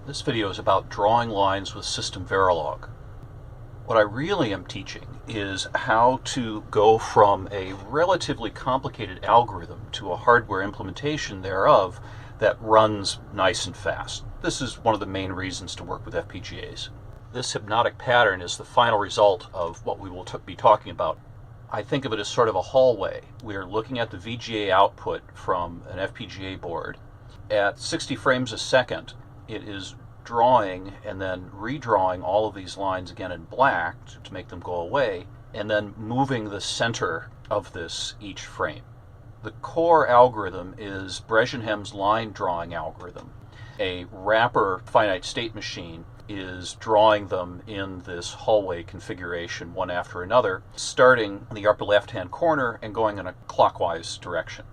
This video is about drawing lines with System Verilog. What I really am teaching is how to go from a relatively complicated algorithm to a hardware implementation thereof that runs nice and fast. This is one of the main reasons to work with FPGAs. This hypnotic pattern is the final result of what we will be talking about. I think of it as sort of a hallway. We're looking at the VGA output from an FPGA board. At 60 frames a second, it is drawing and then redrawing all of these lines again in black to make them go away, and then moving the center of this each frame. The core algorithm is Bresenham's line drawing algorithm. A wrapper finite state machine is drawing them in this hallway configuration one after another, starting in the upper left-hand corner and going in a clockwise direction.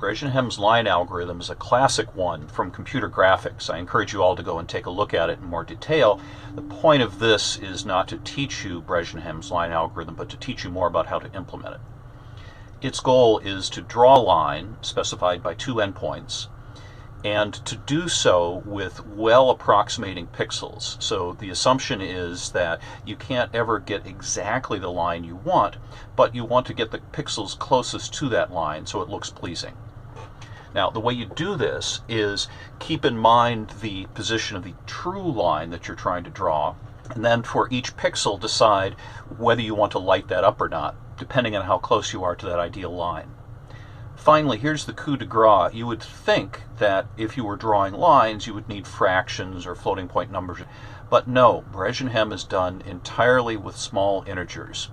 Bresenham's line algorithm is a classic one from computer graphics. I encourage you all to go and take a look at it in more detail. The point of this is not to teach you Bresenham's line algorithm, but to teach you more about how to implement it. Its goal is to draw a line specified by two endpoints, and to do so with well approximating pixels. So the assumption is that you can't ever get exactly the line you want, but you want to get the pixels closest to that line so it looks pleasing. Now, the way you do this is keep in mind the position of the true line that you're trying to draw, and then for each pixel decide whether you want to light that up or not, depending on how close you are to that ideal line. Finally, here's the coup de grace. You would think that if you were drawing lines, you would need fractions or floating point numbers, but no, Bresenham is done entirely with small integers.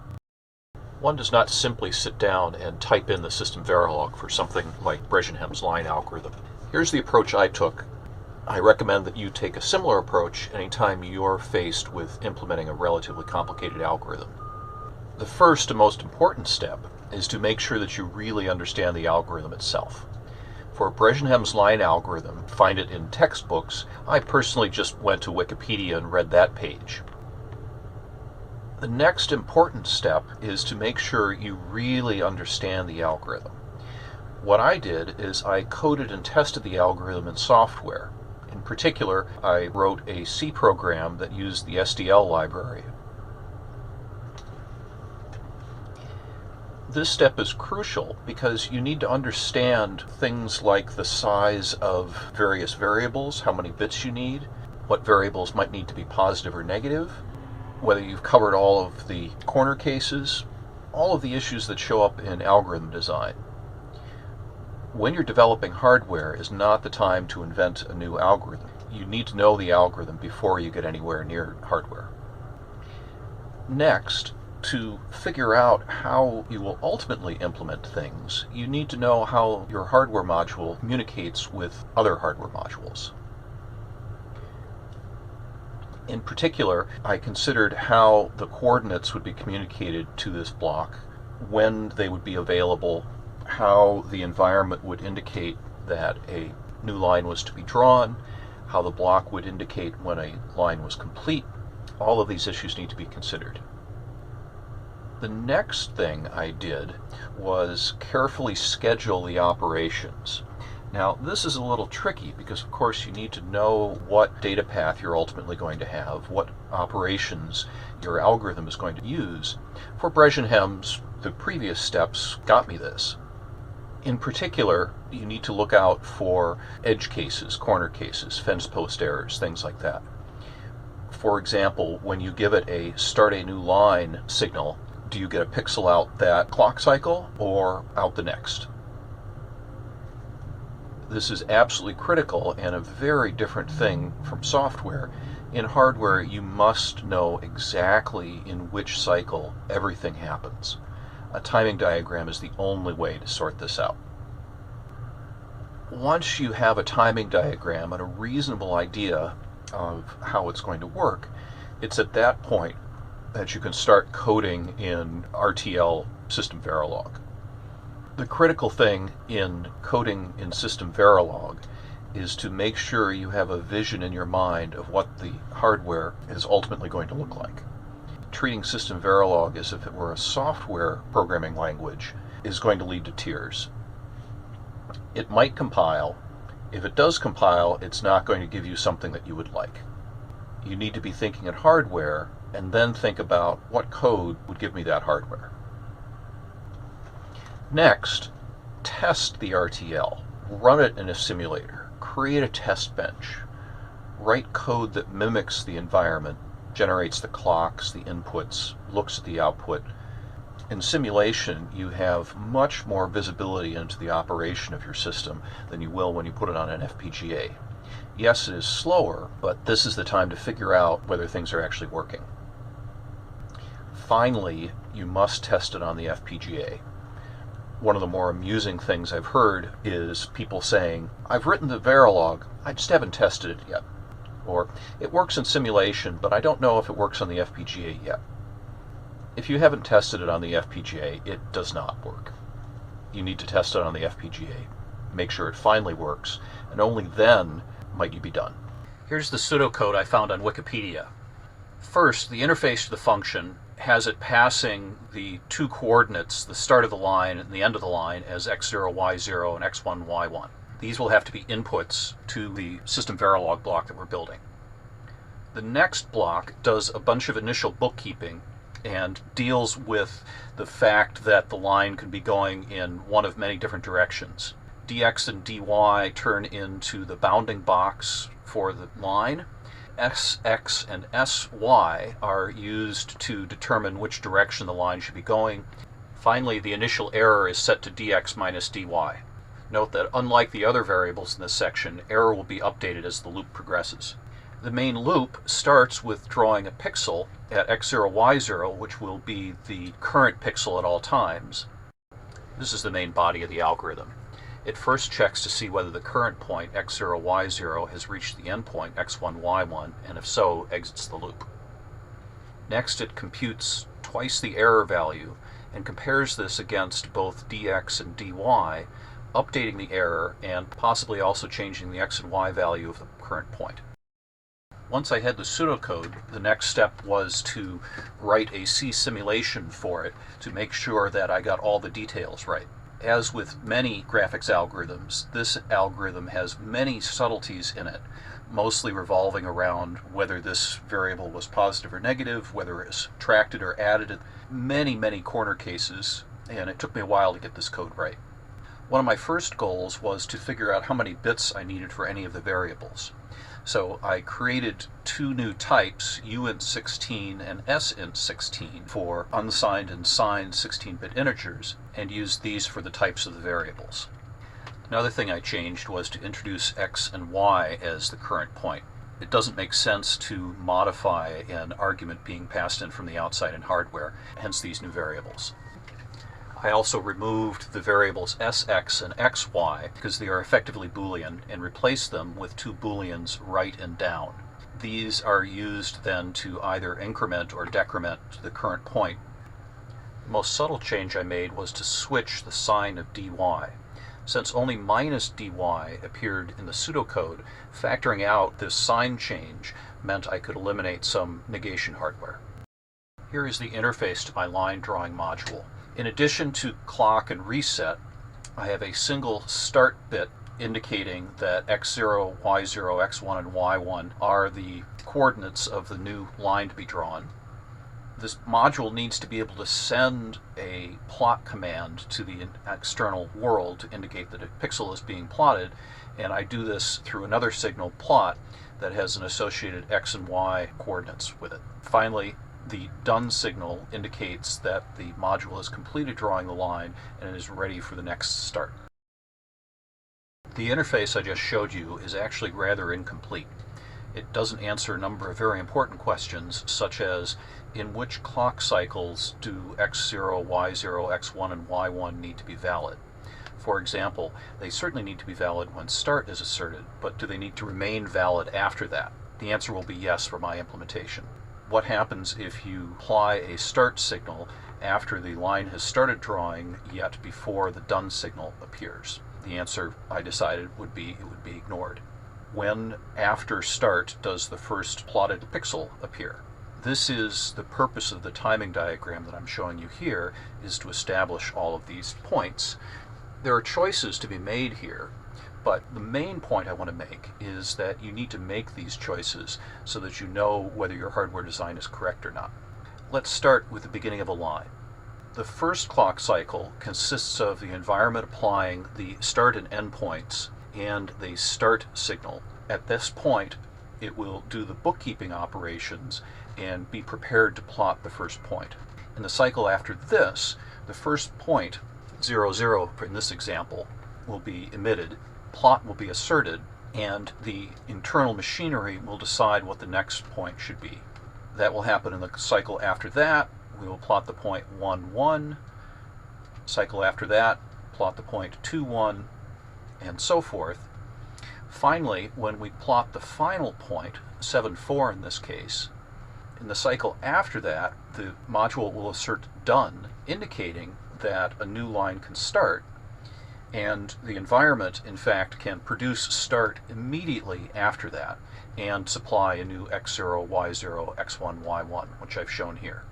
One does not simply sit down and type in the System Verilog for something like Bresenham's line algorithm. Here's the approach I took. I recommend that you take a similar approach anytime you're faced with implementing a relatively complicated algorithm. The first and most important step is to make sure that you really understand the algorithm itself. For Bresenham's line algorithm, find it in textbooks. I personally just went to Wikipedia and read that page. The next important step is to make sure you really understand the algorithm. What I did is I coded and tested the algorithm in software. In particular, I wrote a C program that used the SDL library. This step is crucial because you need to understand things like the size of various variables, how many bits you need, what variables might need to be positive or negative, whether you've covered all of the corner cases, all of the issues that show up in algorithm design. When you're developing hardware is not the time to invent a new algorithm. You need to know the algorithm before you get anywhere near hardware. Next, to figure out how you will ultimately implement things, you need to know how your hardware module communicates with other hardware modules. In particular, I considered how the coordinates would be communicated to this block, when they would be available, how the environment would indicate that a new line was to be drawn, how the block would indicate when a line was complete. All of these issues need to be considered. The next thing I did was carefully schedule the operations. Now, this is a little tricky because, of course, you need to know what data path you're ultimately going to have, what operations your algorithm is going to use. For Bresenham's, the previous steps got me this. In particular, you need to look out for edge cases, corner cases, fence post errors, things like that. For example, when you give it a start a new line signal, do you get a pixel out that clock cycle or out the next? This is absolutely critical and a very different thing from software. In hardware, you must know exactly in which cycle everything happens. A timing diagram is the only way to sort this out. Once you have a timing diagram and a reasonable idea of how it's going to work, it's at that point that you can start coding in RTL System Verilog. The critical thing in coding in System Verilog is to make sure you have a vision in your mind of what the hardware is ultimately going to look like. Treating System Verilog as if it were a software programming language is going to lead to tears. It might compile, If it does compile, it's not going to give you something that you would like. You need to be thinking in hardware and then think about what code would give me that hardware. Next, test the RTL. Run it in a simulator. Create a test bench. Write code that mimics the environment, generates the clocks, the inputs, looks at the output. In simulation, you have much more visibility into the operation of your system than you will when you put it on an FPGA. Yes, it is slower, but this is the time to figure out whether things are actually working. Finally, you must test it on the FPGA. One of the more amusing things I've heard is people saying, I've written the Verilog, I just haven't tested it yet. Or, it works in simulation, but I don't know if it works on the FPGA yet. If you haven't tested it on the FPGA, it does not work. You need to test it on the FPGA, make sure it finally works, and only then might you be done. Here's the pseudocode I found on Wikipedia. First, the interface to the function has it passing the two coordinates, the start of the line and the end of the line, as x0, y0, and x1, y1. These will have to be inputs to the system Verilog block that we're building. The next block does a bunch of initial bookkeeping and deals with the fact that the line could be going in one of many different directions. dx and dy turn into the bounding box for the line. Sx and sy are used to determine which direction the line should be going. Finally, the initial error is set to dx minus dy. Note that unlike the other variables in this section, error will be updated as the loop progresses. The main loop starts with drawing a pixel at x0, y0, which will be the current pixel at all times. This is the main body of the algorithm. It first checks to see whether the current point, x0, y0, has reached the endpoint, x1, y1, and if so, exits the loop. Next, it computes twice the error value and compares this against both dx and dy, updating the error and possibly also changing the x and y value of the current point. Once I had the pseudocode, the next step was to write a C simulation for it to make sure that I got all the details right. As with many graphics algorithms, this algorithm has many subtleties in it, mostly revolving around whether this variable was positive or negative, whether it was subtracted or added, many corner cases, and it took me a while to get this code right. One of my first goals was to figure out how many bits I needed for any of the variables. So I created two new types, uint16 and sint16, for unsigned and signed 16-bit integers, and used these for the types of the variables. Another thing I changed was to introduce x and y as the current point. It doesn't make sense to modify an argument being passed in from the outside in hardware, hence these new variables. I also removed the variables sx and xy because they are effectively Boolean and replaced them with two Booleans right and down. These are used then to either increment or decrement to the current point. The most subtle change I made was to switch the sign of dy. Since only minus dy appeared in the pseudocode, factoring out this sign change meant I could eliminate some negation hardware. Here is the interface to my line drawing module. In addition to clock and reset, I have a single start bit indicating that x0, y0, x1, and y1 are the coordinates of the new line to be drawn. This module needs to be able to send a plot command to the external world to indicate that a pixel is being plotted, and I do this through another signal, plot, that has an associated x and y coordinates with it. Finally, the done signal indicates that the module has completed drawing the line and is ready for the next start. The interface I just showed you is actually rather incomplete. It doesn't answer a number of very important questions, such as in which clock cycles do x0, y0, x1, and y1 need to be valid? For example, they certainly need to be valid when start is asserted, but do they need to remain valid after that? The answer will be yes for my implementation. What happens if you apply a start signal after the line has started drawing, yet before the done signal appears? The answer, I decided, would be it would be ignored. When after start does the first plotted pixel appear? This is the purpose of the timing diagram that I'm showing you here, is to establish all of these points. There are choices to be made here. But the main point I want to make is that you need to make these choices so that you know whether your hardware design is correct or not. Let's start with the beginning of a line. The first clock cycle consists of the environment applying the start and end points and the start signal. At this point, it will do the bookkeeping operations and be prepared to plot the first point. In the cycle after this, the first point, 0, 0 in this example, will be emitted, plot will be asserted, and the internal machinery will decide what the next point should be. That will happen in the cycle after that. We will plot the point 1, 1. Cycle after that, plot the point 2, 1, and so forth. Finally, when we plot the final point, 7, 4 in this case, in the cycle after that, the module will assert done, indicating that a new line can start, and the environment, in fact, can produce start immediately after that and supply a new x0, y0, x1, y1, which I've shown here.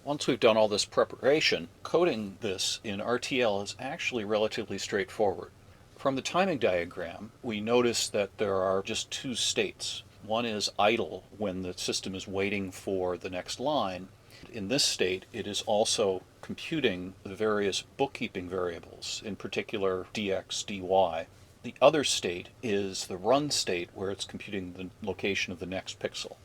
Once we've done all this preparation, coding this in RTL is actually relatively straightforward. From the timing diagram, we notice that there are just two states. One is idle, when the system is waiting for the next line. In this state, it is also computing the various bookkeeping variables, in particular dx, dy. The other state is the run state, where it's computing the location of the next pixel.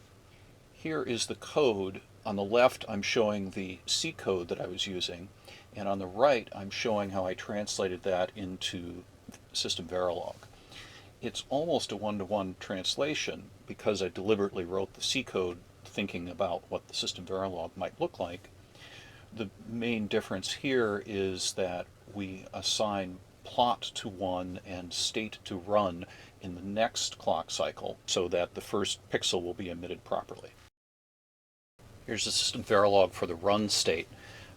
Here is the code. On the left, I'm showing the C code that I was using, and on the right, I'm showing how I translated that into System Verilog. It's almost a one-to-one translation because I deliberately wrote the C code thinking about what the System Verilog might look like. The main difference here is that we assign plot to 1 and state to run in the next clock cycle so that the first pixel will be emitted properly. Here's the System Verilog for the run state.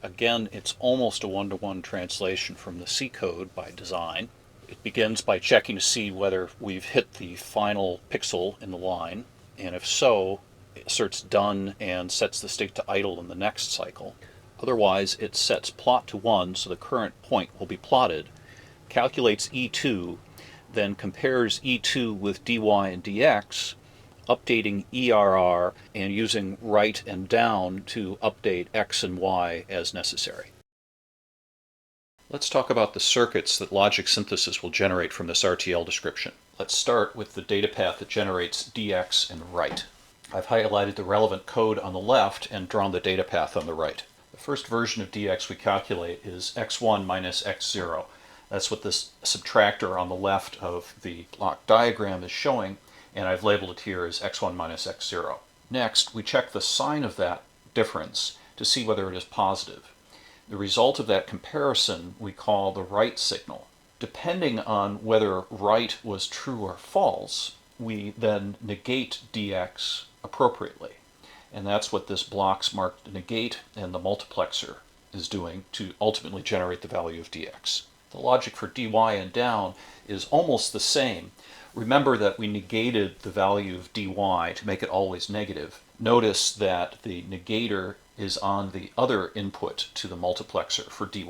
Again, it's almost a one-to-one translation from the C code by design. It begins by checking to see whether we've hit the final pixel in the line, and if so, it asserts done and sets the state to idle in the next cycle. Otherwise, it sets plot to 1, so the current point will be plotted, calculates E2, then compares E2 with dy and dx, updating ERR and using right and down to update x and y as necessary. Let's talk about the circuits that logic synthesis will generate from this RTL description. Let's start with the data path that generates dx and right. I've highlighted the relevant code on the left and drawn the data path on the right. The first version of dx we calculate is x1 minus x0. That's what this subtractor on the left of the block diagram is showing, and I've labeled it here as x1 minus x0. Next, we check the sign of that difference to see whether it is positive. The result of that comparison we call the right signal. Depending on whether right was true or false, we then negate dx appropriately. And that's what this blocks marked negate and the multiplexer is doing to ultimately generate the value of dx. The logic for dy and down is almost the same. Remember that we negated the value of dy to make it always negative. Notice that the negator is on the other input to the multiplexer for dy.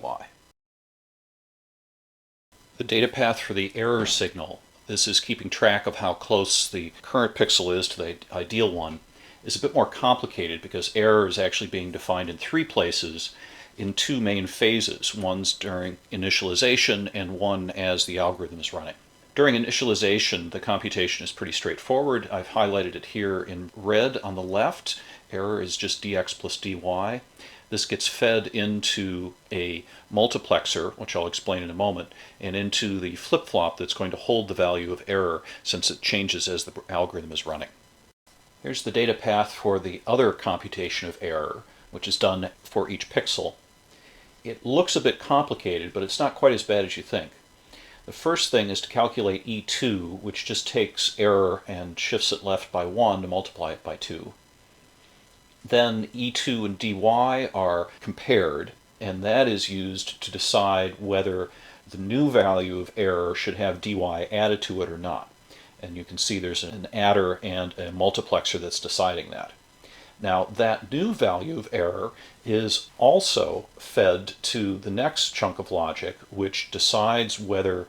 The data path for the error signal, this is keeping track of how close the current pixel is to the ideal one, is a bit more complicated because error is actually being defined in 3 places in 2 main phases. One's during initialization and one as the algorithm is running. During initialization, the computation is pretty straightforward. I've highlighted it here in red on the left. Error is just dx plus dy. This gets fed into a multiplexer, which I'll explain in a moment, and into the flip-flop that's going to hold the value of error since it changes as the algorithm is running. Here's the data path for the other computation of error, which is done for each pixel. It looks a bit complicated, but it's not quite as bad as you think. The first thing is to calculate E2, which just takes error and shifts it left by 1 to multiply it by 2. Then E2 and dy are compared, and that is used to decide whether the new value of error should have dy added to it or not. And you can see there's an adder and a multiplexer that's deciding that. Now, that new value of error is also fed to the next chunk of logic, which decides whether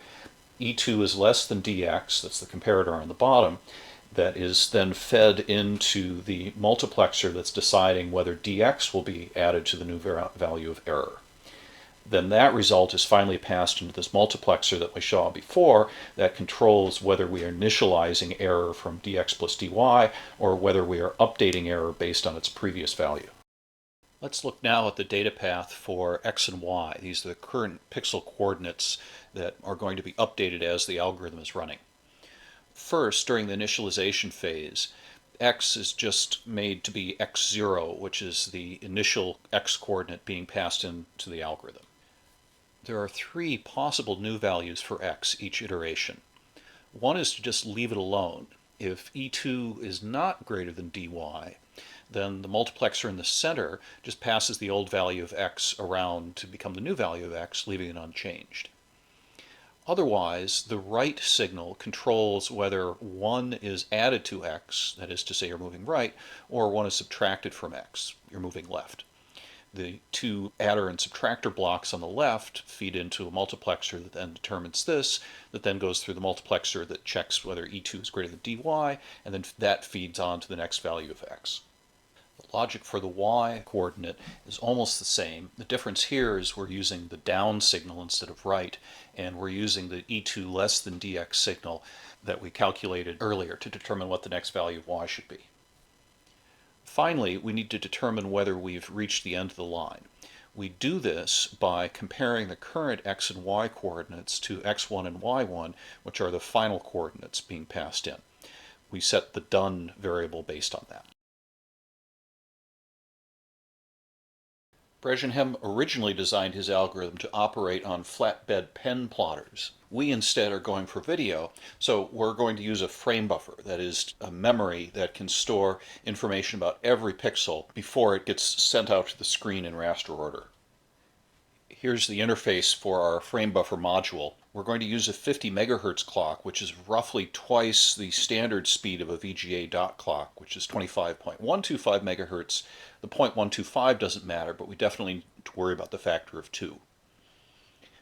E2 is less than dx, that's the comparator on the bottom, that is then fed into the multiplexer that's deciding whether dx will be added to the new value of error. Then that result is finally passed into this multiplexer that we saw before that controls whether we are initializing error from dx plus dy or whether we are updating error based on its previous value. Let's look now at the data path for x and y. These are the current pixel coordinates that are going to be updated as the algorithm is running. First, during the initialization phase, x is just made to be x0, which is the initial x coordinate being passed into the algorithm. There are three possible new values for x each iteration. One is to just leave it alone. If E2 is not greater than dy, then the multiplexer in the center just passes the old value of x around to become the new value of x, leaving it unchanged. Otherwise, the right signal controls whether 1 is added to x, that is to say you're moving right, or 1 is subtracted from x, you're moving left. The two adder and subtractor blocks on the left feed into a multiplexer that then determines this, that then goes through the multiplexer that checks whether E2 is greater than dy, and then that feeds on to the next value of x. The logic for the y coordinate is almost the same. The difference here is we're using the down signal instead of right, and we're using the E2 less than dx signal that we calculated earlier to determine what the next value of y should be. Finally, we need to determine whether we've reached the end of the line. We do this by comparing the current x and y coordinates to x1 and y1, which are the final coordinates being passed in. We set the done variable based on that. Bresenham originally designed his algorithm to operate on flatbed pen plotters. We instead are going for video, so we're going to use a Framebuffer, that is a memory that can store information about every pixel before it gets sent out to the screen in raster order. Here's the interface for our Framebuffer module. We're going to use a 50 megahertz clock, which is roughly twice the standard speed of a VGA dot clock, which is 25.125 megahertz. The 0.125 doesn't matter, but we definitely need to worry about the factor of 2.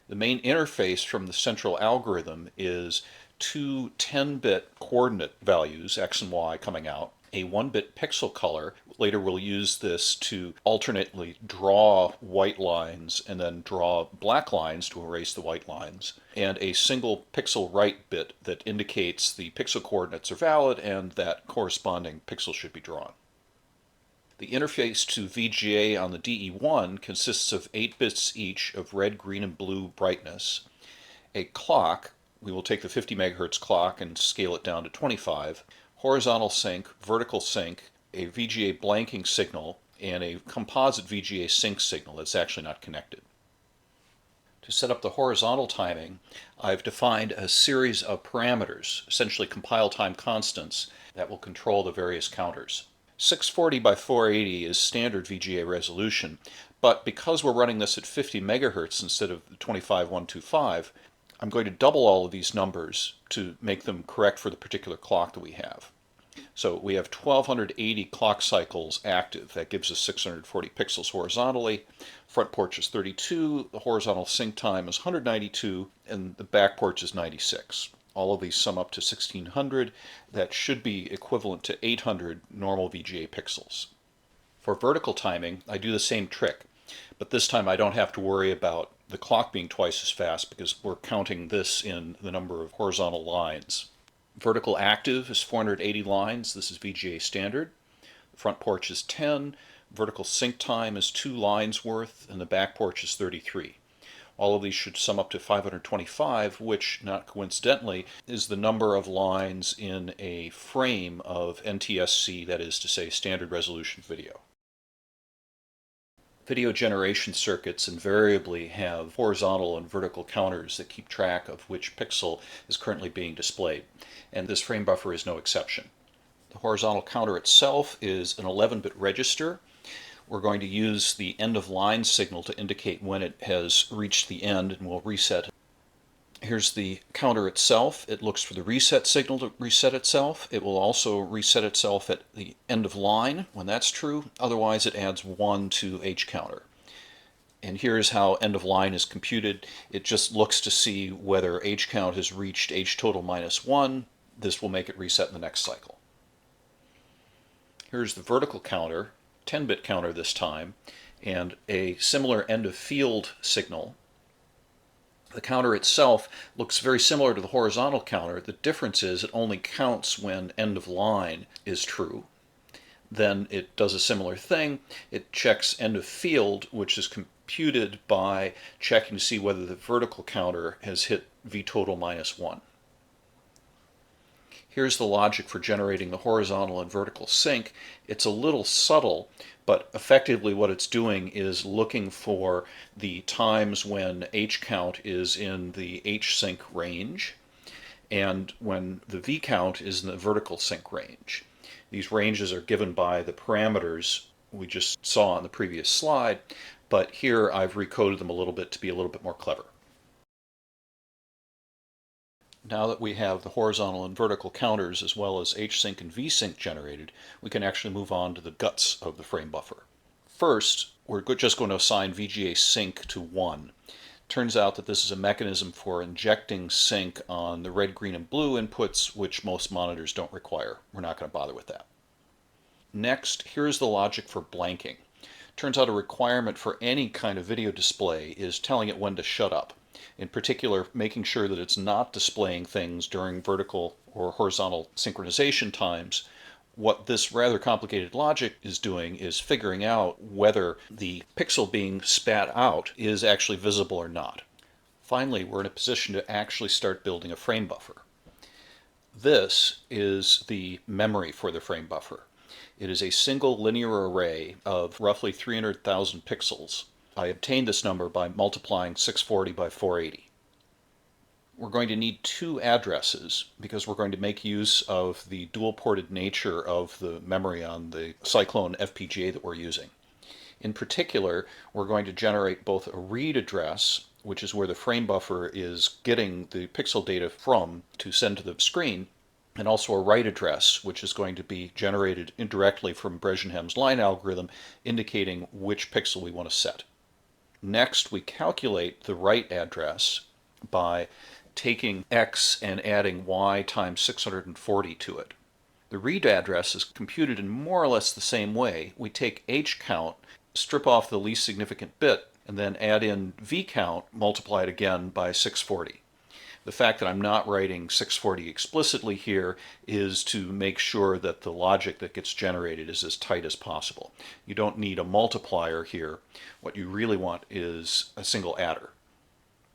The main interface from the central algorithm is two 10-bit coordinate values, x and y, coming out, a 1-bit pixel color. Later we'll use this to alternately draw white lines and then draw black lines to erase the white lines, and a single pixel right bit that indicates the pixel coordinates are valid and that corresponding pixel should be drawn. The interface to VGA on the DE1 consists of 8 bits each of red, green, and blue brightness. A clock, we will take the 50 megahertz clock and scale it down to 25, horizontal sync, vertical sync, a VGA blanking signal, and a composite VGA sync signal that's actually not connected. To set up the horizontal timing, I've defined a series of parameters, essentially compile time constants, that will control the various counters. 640 by 480 is standard VGA resolution, but because we're running this at 50 megahertz instead of 25125, I'm going to double all of these numbers to make them correct for the particular clock that we have. So we have 1280 clock cycles active. That gives us 640 pixels horizontally. Front porch is 32, the horizontal sync time is 192, and the back porch is 96. All of these sum up to 1600. That should be equivalent to 800 normal VGA pixels. For vertical timing, I do the same trick, but this time I don't have to worry about the clock being twice as fast because we're counting this in the number of horizontal lines. Vertical active is 480 lines. This is VGA standard. The front porch is 10. Vertical sync time is 2 lines worth, and the back porch is 33. All of these should sum up to 525, which, not coincidentally, is the number of lines in a frame of NTSC, that is to say, standard resolution video. Video generation circuits invariably have horizontal and vertical counters that keep track of which pixel is currently being displayed, and this Framebuffer is no exception. The horizontal counter itself is an 11-bit register. We're going to use the end-of-line signal to indicate when it has reached the end, and we'll reset. Here's the counter itself. It looks for the reset signal to reset itself. It will also reset itself at the end of line when that's true. Otherwise, it adds 1 to H counter. And here's how end of line is computed. It just looks to see whether h count has reached h total minus 1. This will make it reset in the next cycle. Here's the vertical counter, 10-bit counter this time, and a similar end of field signal. The counter itself looks very similar to the horizontal counter. The difference is it only counts when end of line is true. Then it does a similar thing. It checks end of field, which is computed by checking to see whether the vertical counter has hit v total minus 1. Here's the logic for generating the horizontal and vertical sync. It's a little subtle, but effectively what it's doing is looking for the times when h count is in the h sync range and when the v count is in the vertical sync range. These ranges are given by the parameters we just saw on the previous slide, but here I've recoded them a little bit to be a little bit more clever. Now that we have the horizontal and vertical counters as well as h-sync and v-sync generated, we can actually move on to the guts of the frame buffer. First, we're just going to assign VGA sync to 1. Turns out that this is a mechanism for injecting sync on the red, green, and blue inputs, which most monitors don't require. We're not going to bother with that. Next, here's the logic for blanking. Turns out a requirement for any kind of video display is telling it when to shut up. In particular, making sure that it's not displaying things during vertical or horizontal synchronization times. What this rather complicated logic is doing is figuring out whether the pixel being spat out is actually visible or not. Finally, we're in a position to actually start building a frame buffer. This is the memory for the frame buffer. It is a single linear array of roughly 300,000 pixels. I obtained this number by multiplying 640 by 480. We're going to need two addresses because we're going to make use of the dual-ported nature of the memory on the Cyclone FPGA that we're using. In particular, we're going to generate both a read address, which is where the frame buffer is getting the pixel data from to send to the screen, and also a write address, which is going to be generated indirectly from Bresenham's line algorithm, indicating which pixel we want to set. Next, we calculate the write address by taking x and adding y times 640 to it. The read address is computed in more or less the same way. We take h count, strip off the least significant bit, and then add in v count, multiply it again by 640. The fact that I'm not writing 640 explicitly here is to make sure that the logic that gets generated is as tight as possible. You don't need a multiplier here. What you really want is a single adder.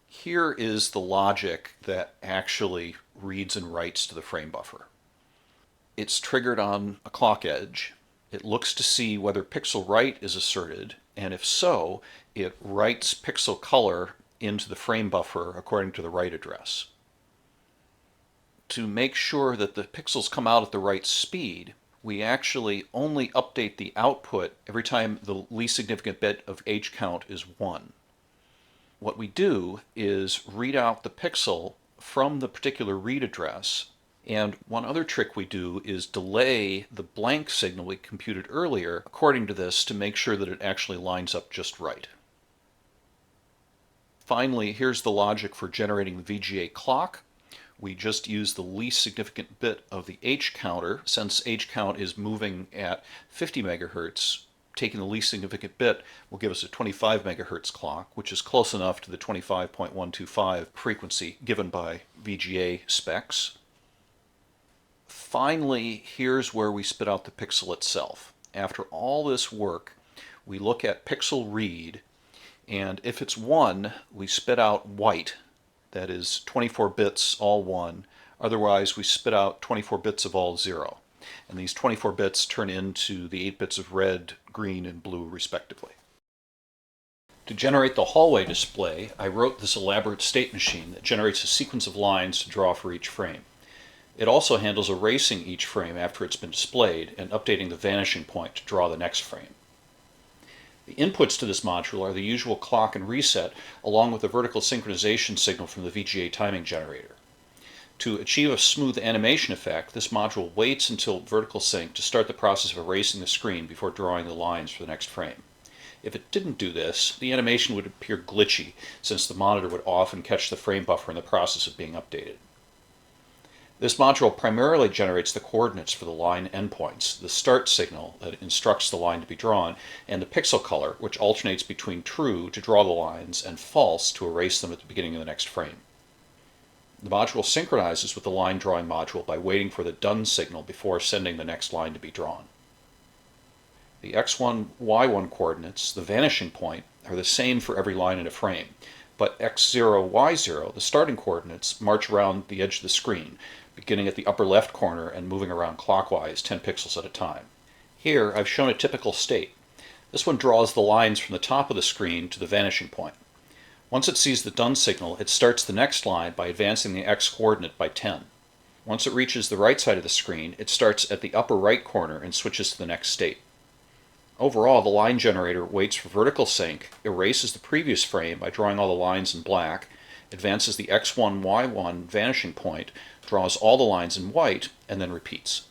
Here is the logic that actually reads and writes to the frame buffer. It's triggered on a clock edge. It looks to see whether pixel write is asserted, and if so, it writes pixel color into the frame buffer according to the write address. To make sure that the pixels come out at the right speed, we actually only update the output every time the least significant bit of h count is 1. What we do is read out the pixel from the particular read address, and one other trick we do is delay the blank signal we computed earlier according to this to make sure that it actually lines up just right. Finally, here's the logic for generating the VGA clock. We just use the least significant bit of the h counter. Since h count is moving at 50 megahertz, taking the least significant bit will give us a 25 megahertz clock, which is close enough to the 25.125 frequency given by VGA specs. Finally, here's where we spit out the pixel itself. After all this work, we look at pixel read, and if it's 1, we spit out white. That is 24 bits, all 1. Otherwise, we spit out 24 bits of all 0. And these 24 bits turn into the 8 bits of red, green, and blue, respectively. To generate the hallway display, I wrote this elaborate state machine that generates a sequence of lines to draw for each frame. It also handles erasing each frame after it's been displayed and updating the vanishing point to draw the next frame. The inputs to this module are the usual clock and reset, along with the vertical synchronization signal from the VGA timing generator. To achieve a smooth animation effect, this module waits until vertical sync to start the process of erasing the screen before drawing the lines for the next frame. If it didn't do this, the animation would appear glitchy, since the monitor would often catch the frame buffer in the process of being updated. This module primarily generates the coordinates for the line endpoints, the start signal that instructs the line to be drawn, and the pixel color, which alternates between true to draw the lines and false to erase them at the beginning of the next frame. The module synchronizes with the line drawing module by waiting for the done signal before sending the next line to be drawn. The x1, y1 coordinates, the vanishing point, are the same for every line in a frame, but x0, y0, the starting coordinates, march around the edge of the screen, beginning at the upper left corner and moving around clockwise 10 pixels at a time. Here I've shown a typical state. This one draws the lines from the top of the screen to the vanishing point. Once it sees the done signal, it starts the next line by advancing the x coordinate by 10. Once it reaches the right side of the screen, it starts at the upper right corner and switches to the next state. Overall, the line generator waits for vertical sync, erases the previous frame by drawing all the lines in black, advances the x1, y1 vanishing point, draws all the lines in white, and then repeats.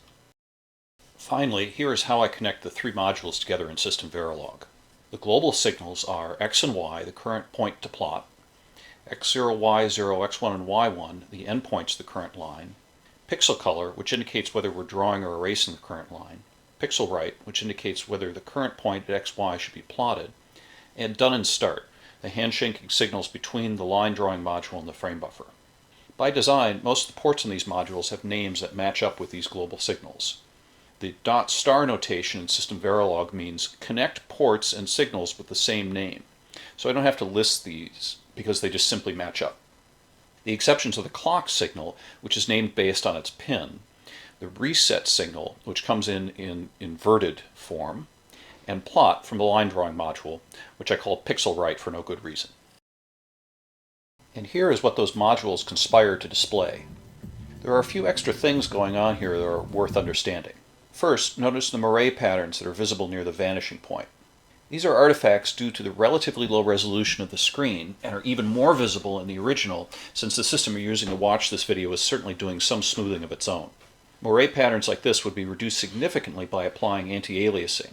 Finally, here is how I connect the three modules together in System Verilog. The global signals are x and y, the current point to plot, x0, y0, x1, and y1, the endpoints of the current line, pixel color, which indicates whether we're drawing or erasing the current line, pixel right, which indicates whether the current point at xy should be plotted, and done and start, the handshaking signals between the line drawing module and the frame buffer. By design, most of the ports in these modules have names that match up with these global signals. The .* notation in System Verilog means connect ports and signals with the same name. So I don't have to list these because they just simply match up. The exceptions are the clock signal, which is named based on its pin, the reset signal, which comes in inverted form, and plot from the line drawing module, which I call pixel right for no good reason. And here is what those modules conspire to display. There are a few extra things going on here that are worth understanding. First, notice the moire patterns that are visible near the vanishing point. These are artifacts due to the relatively low resolution of the screen and are even more visible in the original, since the system you're using to watch this video is certainly doing some smoothing of its own. Moire patterns like this would be reduced significantly by applying anti-aliasing,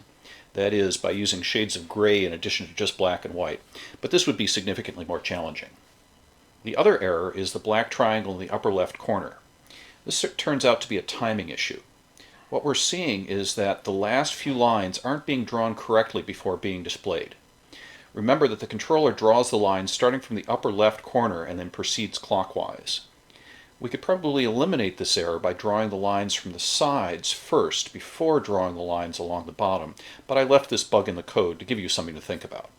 that is, by using shades of gray in addition to just black and white, but this would be significantly more challenging. The other error is the black triangle in the upper left corner. This turns out to be a timing issue. What we're seeing is that the last few lines aren't being drawn correctly before being displayed. Remember that the controller draws the lines starting from the upper left corner and then proceeds clockwise. We could probably eliminate this error by drawing the lines from the sides first before drawing the lines along the bottom, but I left this bug in the code to give you something to think about.